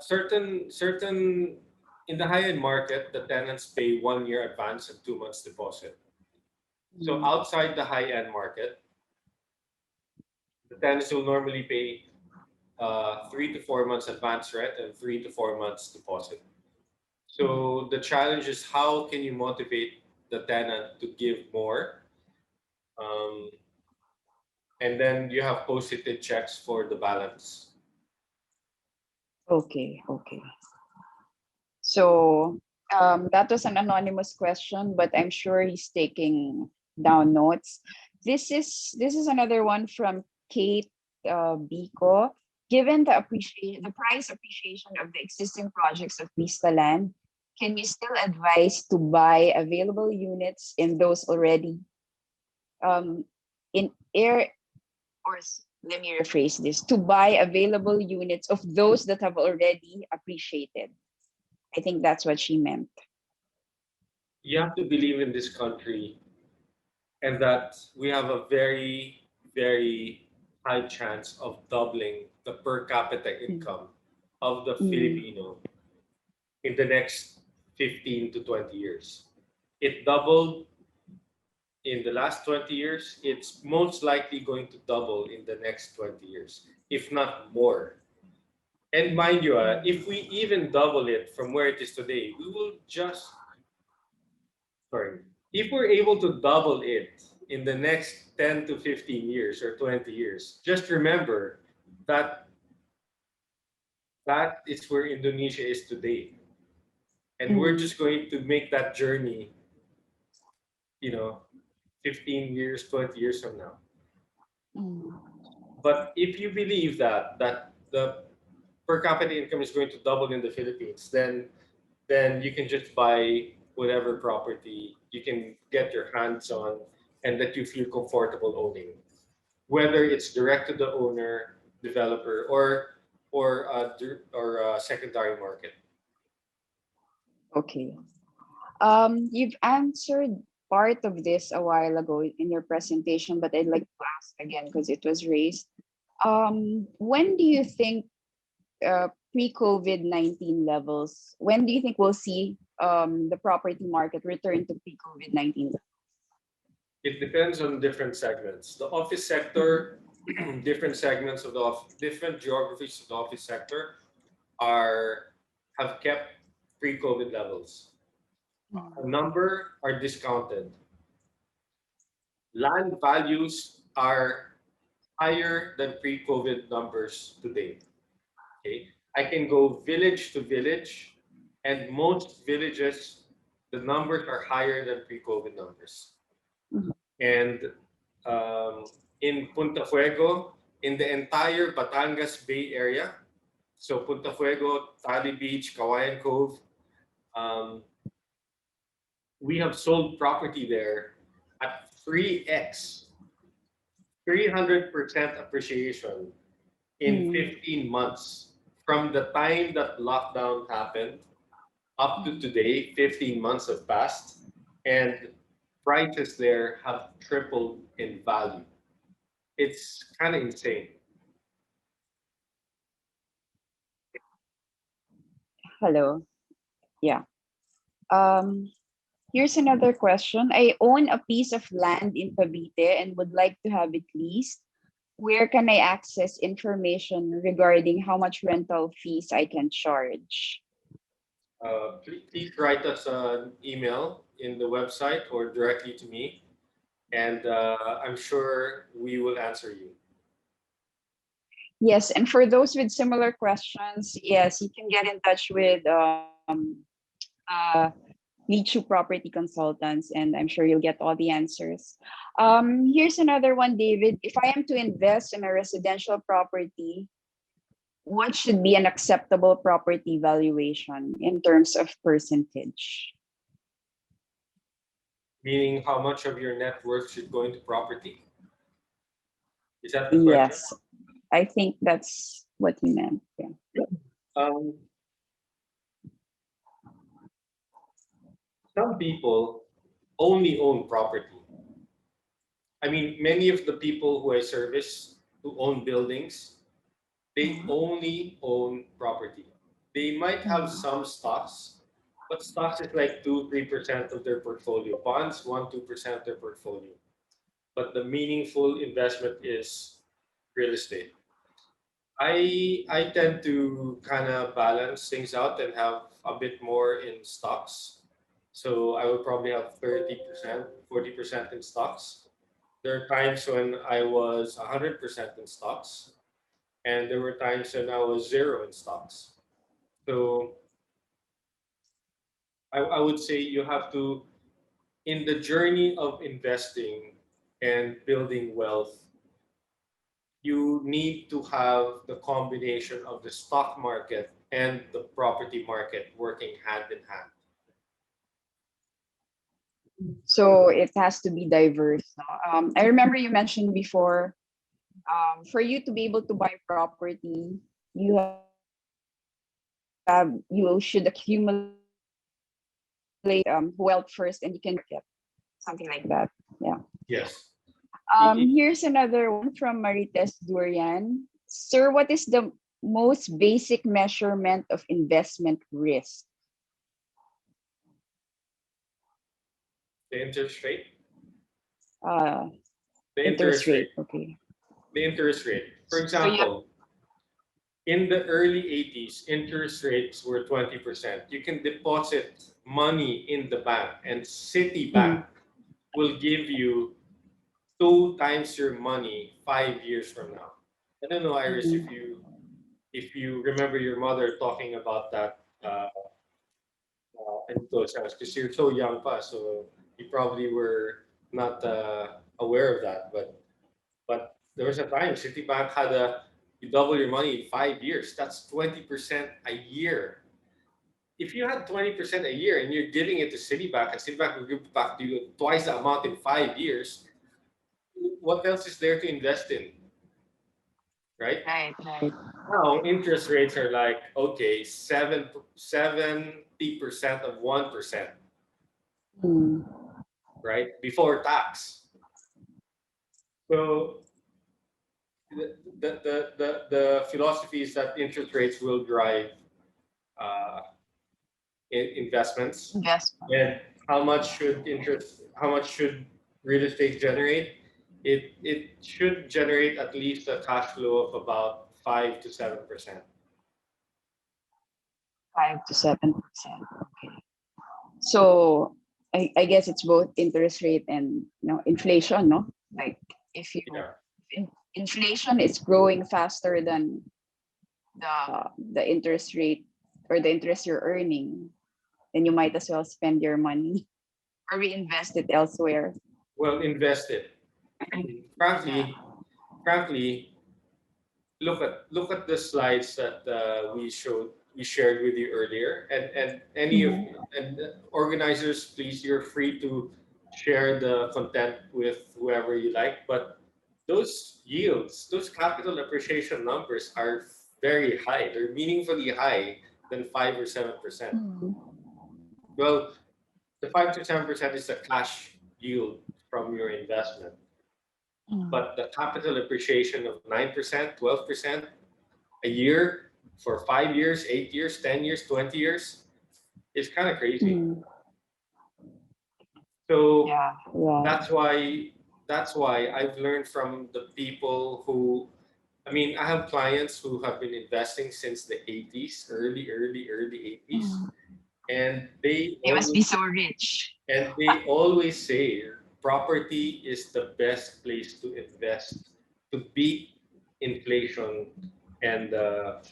certain in the high end market, the tenants pay 1 year advance and 2 months deposit. So Mm. outside the high end market, the tenants will normally pay 3 to 4 months advance rent and 3 to 4 months deposit. Mm. So the challenge is how can you motivate the tenant to give more, um, and then you have post-it checks for the balance. Okay, okay. So that was an anonymous question, but I'm sure he's taking down notes. This is another one from Kate Biko. Given the price appreciation of the existing projects of Vista Land, can you still advise to buy available units in those already um, in air let me rephrase this, to buy available units of those that have already appreciated? I think that's what she meant. You have to believe in this country and that we have a very, very high chance of doubling the per capita Mm. income of the Mm. Filipino in the next 15 to 20 years. It doubled in the last 20 years. It's most likely going to double in the next 20 years, if not more. And mind you, if we even double it from where it is today, we will just, sorry, if we're able to double it in the next 10 to 15 years or 20 years, just remember that that is where Indonesia is today. And we're Mm. just going to make that journey, you know, 15 years, 20 years from now. Mm. But if you believe that the per capita income is going to double in the Philippines, then you can just buy whatever property you can get your hands on and that you feel comfortable owning, whether it's direct to the owner, developer, or secondary market. Okay. You've answered part of this a while ago in your presentation, but I'd like to ask again because it was raised. When do you think pre-COVID-19 levels? When do you think we'll see the property market return to pre-COVID-19 levels? It depends on different segments. The office sector, different segments of the different geographies of the office sector have kept pre-COVID levels. A number are discounted. Land values are higher than pre-COVID numbers today. Okay, I can go village to village, and most villages, the numbers are higher than pre-COVID numbers. Mhm. And in Punta Fuego, in the entire Batangas Bay area, so Punta Fuego, Tali Beach, Kawayan Cove, um, we have sold property there at 3x, 300% appreciation in Mm. 15 months. From the time that lockdown happened up to today, 15 months have passed, and prices there have tripled in value. It's kind of insane. Hello. Yeah. Um, Here's another question. I own a piece of land in Pavita and would like to have it leased. Where can I access information regarding how much rental fees I can charge? Please write us an email in the website or directly to me, and I'm sure we will answer you. Yes, and for those with similar questions, yes, you can get in touch with uh, Leechiu Property Consultants, and I'm sure you'll get all the answers. Here's another one, David. If I am to invest in a residential property, what should be an acceptable property valuation in terms of percentage? Meaning, how much of your net worth should go into property? Is that the question? Yes, I think that's what you meant. Yeah. Um, some people only own property. I mean, many of the people who I service who own buildings, they only own property. They might have some stocks, but stocks is like 2-3% of their portfolio. Bonds, 1-2% of their portfolio. But the meaningful investment is real estate. I tend to kind of balance things out and have a bit more in stocks. So I would probably have 30%, 40% in stocks. There are times when I was 100% in stocks, and there were times when I was zero in stocks. So I would say you have to, in the journey of investing and building wealth, you need to have the combination of the stock market and the property market working hand in hand. So it has to be diverse. No? I remember you mentioned before, for you to be able to buy property, you should accumulate wealth first, and you can get something like that. Yeah. Yes. Here's another one from Marites Durian. Sir, what is the most basic measurement of investment risk? The interest rate. Uh, The interest interest rate. rate. Okay. The interest rate. For So you have, example, in the early 80s, interest rates were 20%. You can deposit money in the bank, and Citibank will give you 2 times your money 5 years from now. I don't know, Iris, if you remember your mother talking about that in those times, because you're so young, pa, so you probably were not aware of that. But there was a time Citibank had you double your money in 5 years. That's 20% a year. If you had 20% a year and you're giving it to Citibank, and Citibank will give back to you twice the amount in 5 years, what else is there to invest in, right? right. Now interest rates are like, okay, 70% of 1%, Mm. right? Before tax. So the philosophy is that interest rates will drive uh, investments, Investment. and how much should real estate generate? It should generate at least a cash flow of about 5 to 7%. 5 to 7%. Okay. So I guess it's both interest rate and inflation, no? Like if you Yeah. inflation is growing faster than the interest rate or the interest you're earning, then you might as well spend your money or reinvest it elsewhere. Well invested. frankly, frankly, look at the slides that we shared with you earlier, and any of Mhm. and organizers, please, you're free to share the content with whoever you like. But those yields, those capital appreciation numbers are very high. They're meaningfully high than 5 or 7%. Mhm. Well, the 5 to 7% is the cash yield from your investment. Mhm. But the capital appreciation of 9%, 12% a year for 5 years, 8 years, 10 years, 20 years is kind of crazy. Mhm. So Yeah. that's why I've learned from the people who, I mean, I have clients who have been investing since the 80s, early 80s, Mhm. and they They must be always so rich. say property is the best place to invest to beat inflation and to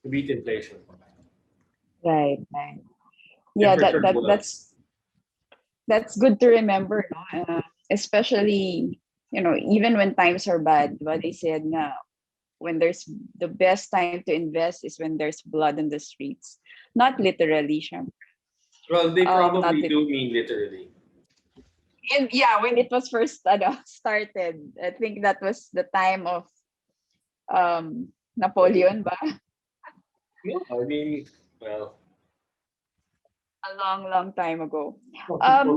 beat inflation. Right. Right. Yeah. That Temperature that boils. that's good to remember, no? Especially even when times are bad. What they said nga, when there's the best time to invest is when there's blood in the streets. Not literally, syempre. Well, they Not probably lit- do mean literally. yeah, when it was first started, I think that was the time of Napoleon, ba? No, I mean, well, A long time ago.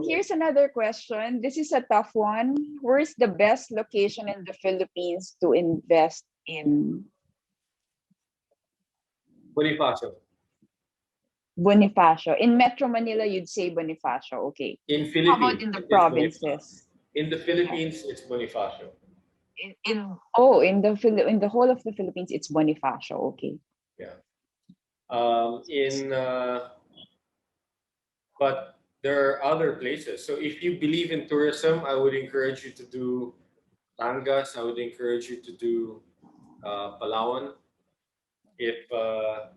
Here's another question. This is a tough one. Where's the best location in the Philippines to invest in? Bonifacio. Bonifacio. In Metro Manila, you'd say Bonifacio. Okay. In How about Philippines, in the it's Bonifacio. provinces? In the Philippines, it's Bonifacio. In the whole of the Philippines, it's Bonifacio. Okay. Yeah. In But there are other places. So if you believe in tourism, I would encourage you to do Tangas. I would encourage you to do Palawan. If uh,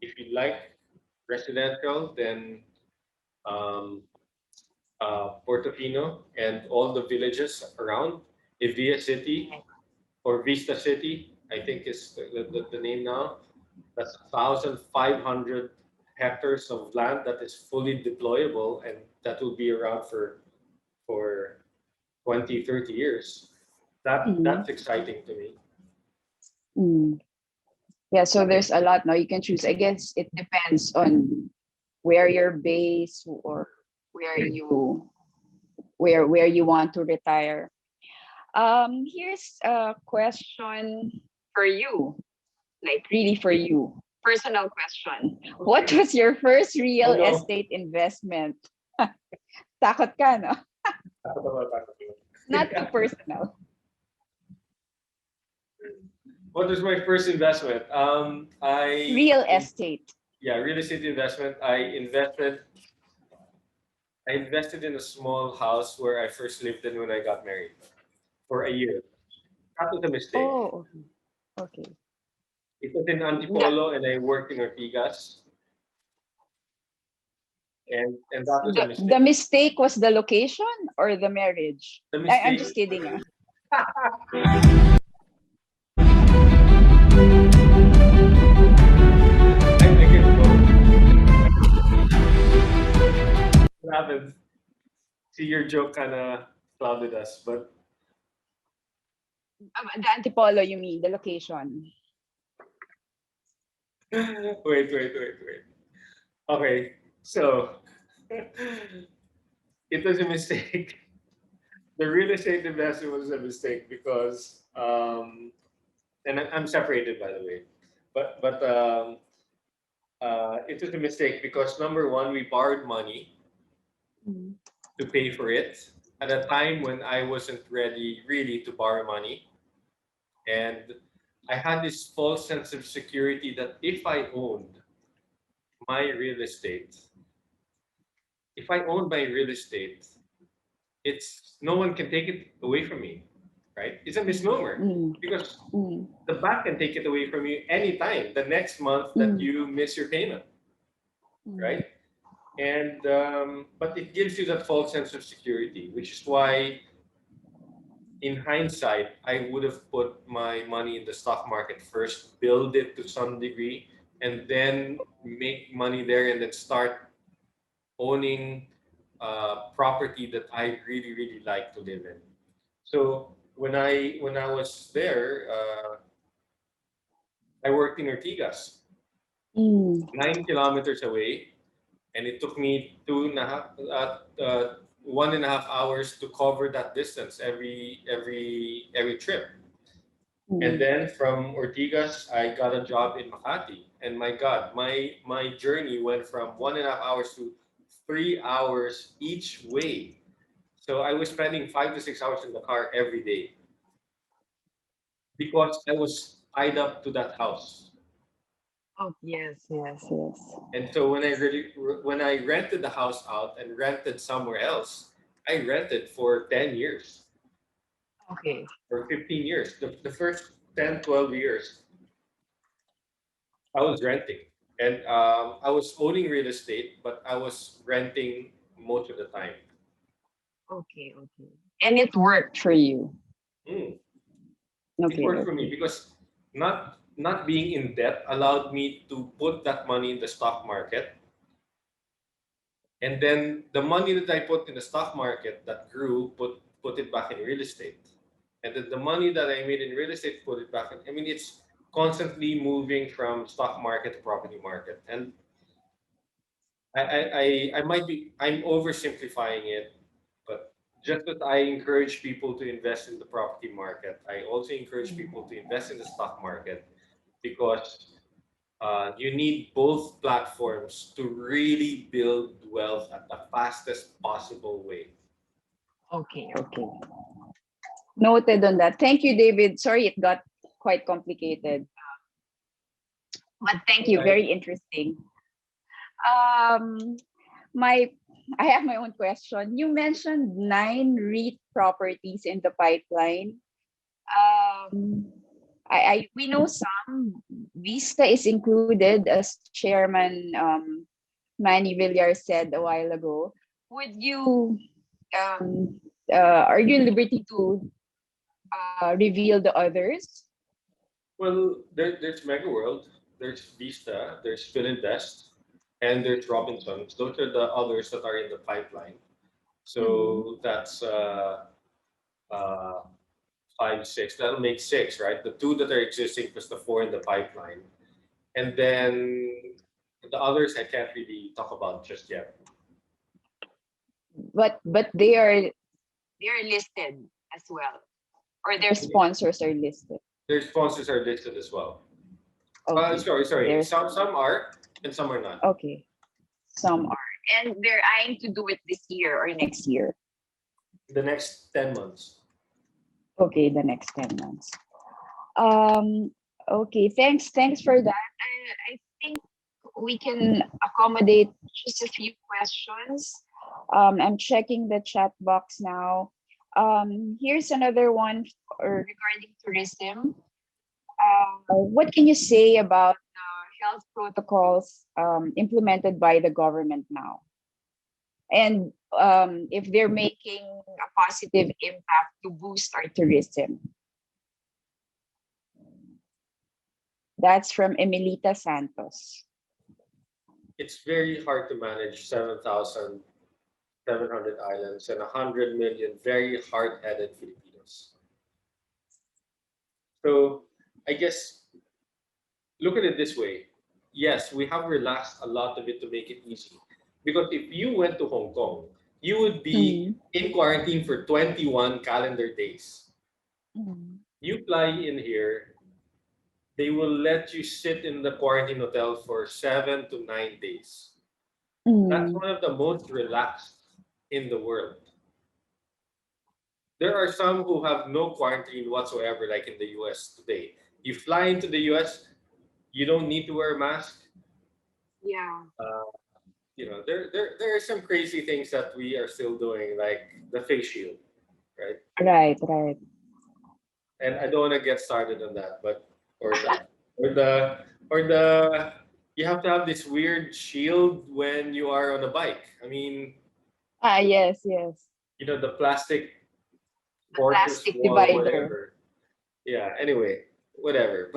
if you like residential, then um, Portofino and all the villages around. Evia City or Vista City, I think is the name now. That's 1,500 hectares of land that is fully deployable, and that will be around for 20, 30 years. Mm. That's exciting to me. Mm. Yeah, so there's a lot now you can choose. I guess it depends on where you're based or where you where you want to retire. Here's a question for you, like really for you. Personal question. What was your first real Oh no. estate investment? Takot ka, no? Not too personal. What was my first investment? Real estate. Yeah, real estate investment. I invested in a small house where I first lived in when I got married for a year. That was a mistake. Oh, okay. It was in The, Antipolo and I worked in Ortigas, and that was a the mistake. mistake was the location or the marriage? The I'm mistake. just kidding. I guess both. What happened? See, your joke kind of clouded us, but The Antipolo, you mean, the location. wait. Okay, so it was a mistake. The real estate investment was a mistake because and I'm separated, by the way. But it was a mistake because number one, we borrowed money Mm. to pay for it at a time when I wasn't ready really to borrow money, and I had this false sense of security that my real estate, if I owned my real estate, it's no one can take it away from me, right? It's a misnomer Mm. because Mm. the bank can take it away from you anytime the next month that Mm. you miss your payment, Mm. right? And but it gives you that false sense of security, which is why, in hindsight, I would have put my money in the stock market first, build it to some degree, and then make money there, and then start owning property that I really really like to live in. So when I was there, I worked in Ortigas, Mm. 9 kilometers away, and it took me 1.5 hours to cover that distance every trip. And Mm. then from Ortigas, I got a job in Makati, and my God, my journey went from 1.5 hours to 3 hours each way. So I was spending 5 to 6 hours in the car every day because I was tied up to that house. Oh, yes, yes, yes. And so when I rented the house out and rented somewhere else, I rented for 10 years Okay. or 15 years. The first 10, 12 years, I was renting. And I was owning real estate, but I was renting most of the time. Okay, okay. And it worked for you. Mm. It Okay, worked for me okay. because not being in debt allowed me to put that money in the stock market. And then the money that I put in the stock market that grew, put it back in real estate. And then the money that I made in real estate, put it back in. I mean, it's constantly moving from stock market to property market. And I might be, I'm oversimplifying it, but just that I encourage people to invest in the property market, I also encourage people to invest in the stock market because you need both platforms to really build wealth at the fastest possible way. Okay, okay. Noted on that. Thank you, David. Sorry it got quite complicated, but thank you. Right. Very interesting. Um, my I have my own question. You mentioned 9 REIT properties in the pipeline. I we know some Vista is included, as Chairman Manny Villar said a while ago. Would you are you in liberty to reveal the others? Well, there's Mega World, there's Vista, there's Philinvest, and there's Robinsons. Those are the others that are in the pipeline. So that's uh, five, six. That'll make six, right? The two that are existing plus the four in the pipeline. And then the others I can't really talk about just yet. But they are listed as well, or their sponsors are listed. Their sponsors are listed as well. Okay, Sorry. there's Some are and some are not. okay. Some are, and they're eyeing to do it this year or next year. The next 10 months. Okay, the next 10 months. Um. Okay. Thanks for that. I think we can accommodate just a few questions. I'm checking the chat box now. Here's another one regarding tourism. What can you say about the health protocols implemented by the government now? And if they're making a positive impact to boost our tourism? That's from Emilita Santos. It's very hard to manage 7,700 islands and 100 million very hard-headed Filipinos. So I guess look at it this way. Yes, we have relaxed a lot of it to make it easy. Because if you went to Hong Kong, you would be in quarantine for 21 calendar days. Mm. You fly in here, they will let you sit in the quarantine hotel for 7 to 9 days. That's Mm. one of the most relaxed in the world. There are some who have no quarantine whatsoever, like in the US today. You fly into the US, you don't need to wear a mask. Yeah. Uh, there are some crazy things that we are still doing, like the face shield, right? Right, right. And I don't want to get started on that, but or that or the or the you have to have this weird shield when you are on a bike. I mean, Ah, yes, yes. the plastic The fortress plastic wall, divider. whatever. Yeah. Anyway, whatever.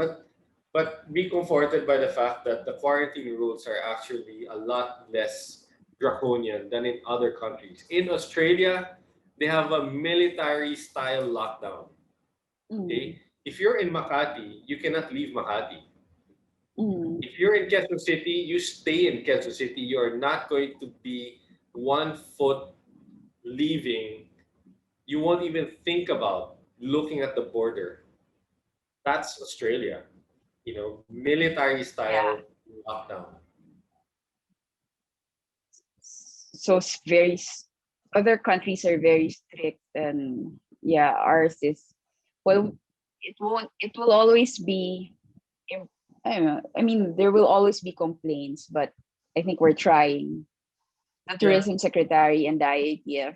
But be comforted by the fact that the quarantine rules are actually a lot less draconian than in other countries. In Australia, they have a military style lockdown. Mm. Okay, if you're in Makati, you cannot leave Makati. Mm. If you're in Quezon City, you stay in Quezon City. You're not going to be 1 foot leaving. You won't even think about looking at the border. That's Australia. Military Yeah. style lockdown. So other countries are very strict, and yeah, ours is, well, it will always be, I don't know. I mean, there will always be complaints, but I think we're trying. The Yeah. tourism secretary and the IATF,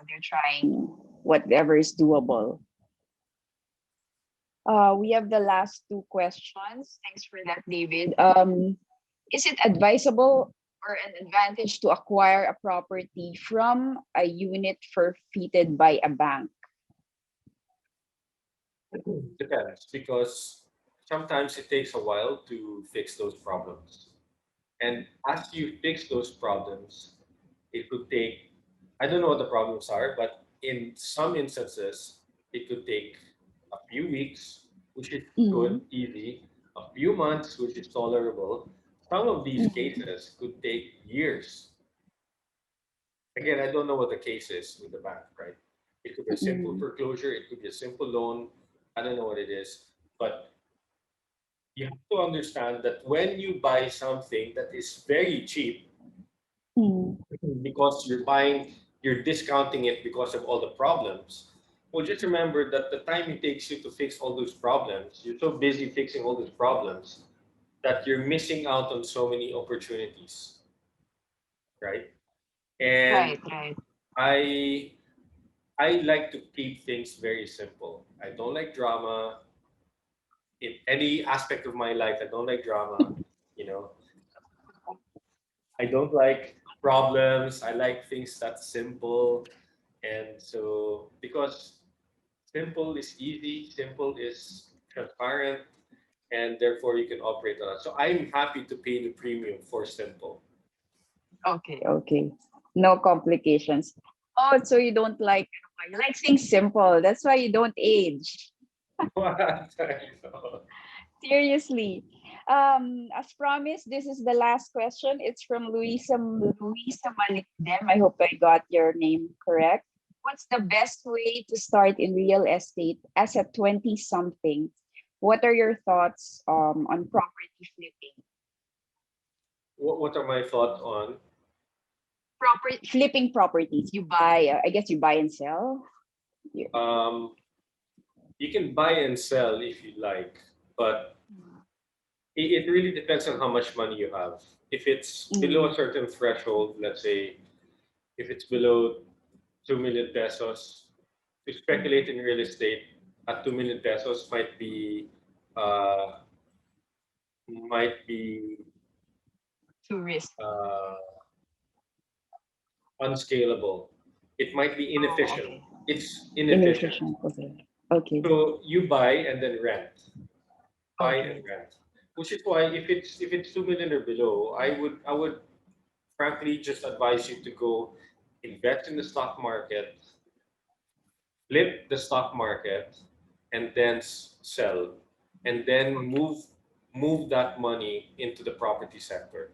they're trying whatever is doable. We have the last two questions. Thanks for that, David. Is it advisable or an advantage to acquire a property from a unit forfeited by a bank? Depends, because sometimes it takes a while to fix those problems. And as you fix those problems, it could take, I don't know what the problems are, but in some instances, it could take a few weeks, which is good, Mm, easy, a few months, which is tolerable. Some of these mm, cases could take years. Again, I don't know what the case is with the bank, right? It could be a simple mm, foreclosure, it could be a simple loan. I don't know what it is. But you have to understand that when you buy something that is very cheap, mm, because you're discounting it because of all the problems. Well, just remember that the time it takes you to fix all those problems, you're so busy fixing all those problems that you're missing out on so many opportunities, right? And right, right. I I like to keep things very simple. I don't like drama in any aspect of my life. I don't like drama. You know, I don't like problems. I like things that's simple. And so, because simple is easy, simple is transparent, and therefore you can operate on it. So I'm happy to pay the premium for simple. Okay, okay. No complications. Oh, so you like things simple. That's why you don't age. What? I know. Seriously. As promised, this is the last question. It's from Luisa Manikdem. I hope I got your name correct. What's the best way to start in real estate as a 20 something? What are your thoughts on property flipping? What are my thoughts on? Flipping properties. You buy, I guess you buy and sell. You- Um, you can buy and sell if you like, but it really depends on how much money you have. If it's below a Mm, certain threshold, let's say if it's below 2 million pesos, to speculate mm. in real estate at 2 million pesos uh, might be Too risky. uh, unscalable. It might be Oh, inefficient. okay. It's inefficient. Inefficient. Okay. Okay. So you buy and then rent, buy and Okay. rent. Which is why if it's 2 million or below, I would frankly just advise you to go invest in the stock market, flip the stock market, and then sell, and then move that money into the property sector,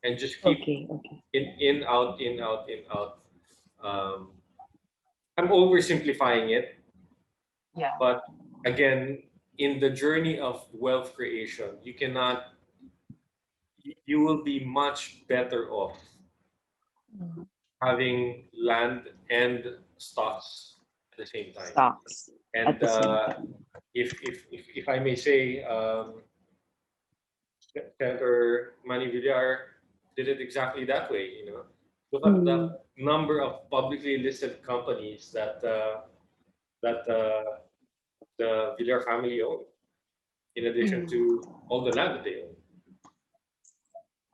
and just keep Okay. Okay. in out in out in out. I'm oversimplifying it, Yeah. but again, in the journey of wealth creation, you will be much better off having land and stocks at the same time. Stocks at And the same time. if I may say, Senator Manny Villar did it exactly that way. Look at Mm. the number of publicly listed companies that the Villar family own, in addition Mm. to all the land that they own,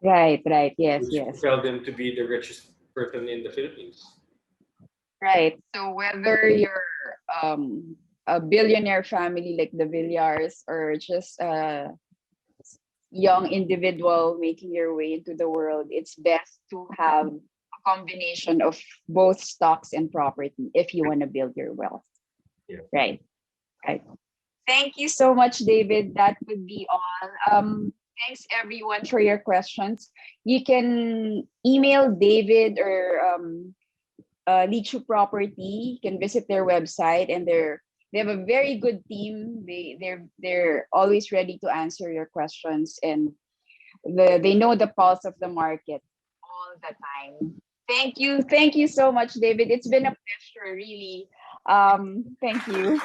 Right, right. Yes, which yes. propelled them to be the richest person in the Philippines. Right. So whether you're a billionaire family like the Villars or just a young individual making your way into the world, it's best to have a combination of both stocks and property if you want to build your wealth. Yeah. Right. Right. Thank you so much, David. That would be all. Thanks everyone for your questions. You can email David or Leechiu Property. You can visit their website, and they have a very good team. They're always ready to answer your questions, and they know the pulse of the market all the time. Thank you so much, David. It's been a pleasure, really. Thank you.